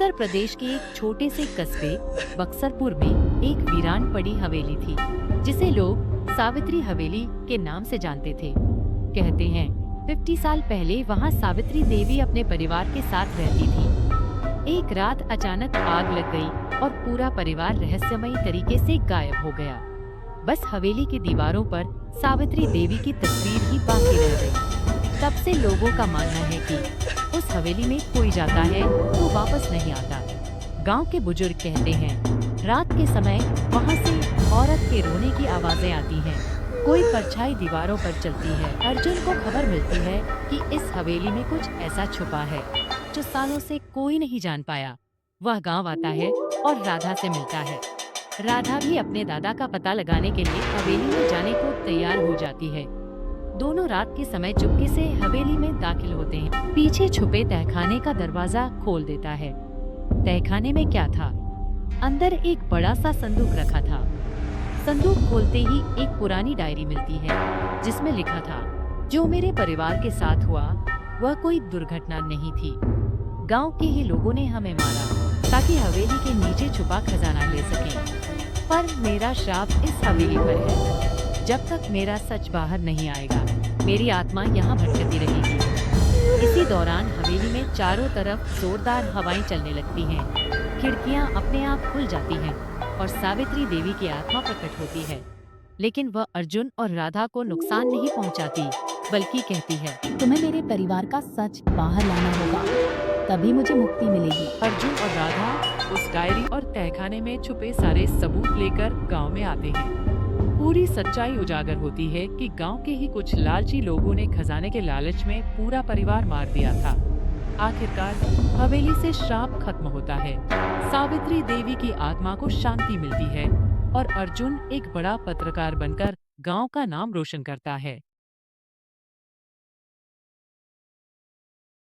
उत्तर प्रदेश के एक छोटे से कस्बे बक्सरपुर में एक वीरान पड़ी हवेली थी, जिसे लोग सावित्री हवेली के नाम से जानते थे। कहते हैं 50 साल पहले वहाँ सावित्री देवी अपने परिवार के साथ रहती थी। एक रात अचानक आग लग गई और पूरा परिवार रहस्यमयी तरीके से गायब हो गया। बस हवेली की दीवारों पर सावित्री देवी की तस्वीर ही बाकी रह गई। तब से लोगों का मानना है कि उस हवेली में कोई जाता है तो वापस नहीं आता। गांव के बुजुर्ग कहते हैं रात के समय वहां से औरत के रोने की आवाजें आती हैं। कोई परछाई दीवारों पर चलती है। अर्जुन को खबर मिलती है कि इस हवेली में कुछ ऐसा छुपा है जो सालों से कोई नहीं जान पाया। वह गांव आता है और राधा से मिलता है। राधा भी अपने दादा का पता लगाने के लिए हवेली में जाने को तैयार हो जाती है। दोनों रात के समय चुपके से हवेली में दाखिल होते हैं। पीछे छुपे तहखाने का दरवाजा खोल देता है। तहखाने में क्या था? अंदर एक बड़ा सा संदूक रखा था। संदूक खोलते ही एक पुरानी डायरी मिलती है, जिसमें लिखा था, जो मेरे परिवार के साथ हुआ वह कोई दुर्घटना नहीं थी। गांव के ही लोगों ने हमें मारा ताकि हवेली के नीचे छुपा खजाना ले सकें। पर मेरा श्राप इस हवेली पर है। जब तक मेरा सच बाहर नहीं आएगा, मेरी आत्मा यहाँ भटकती रहेगी। इसी दौरान हवेली में चारों तरफ जोरदार हवाएं चलने लगती हैं। खिड़कियाँ अपने आप खुल जाती हैं और सावित्री देवी की आत्मा प्रकट होती है। लेकिन वह अर्जुन और राधा को नुकसान नहीं पहुँचाती, बल्कि कहती है, तुम्हें मेरे परिवार का सच बाहर लाना होगा, तभी मुझे मुक्ति मिलेगी। अर्जुन और राधा उस डायरी और तहखाने में छुपे सारे सबूत लेकर गांव में आते हैं। पूरी सच्चाई उजागर होती है कि गांव के ही कुछ लालची लोगों ने खजाने के लालच में पूरा परिवार मार दिया था। आखिरकार हवेली से श्राप खत्म होता है। सावित्री देवी की आत्मा को शांति मिलती है और अर्जुन एक बड़ा पत्रकार बनकर गांव का नाम रोशन करता है।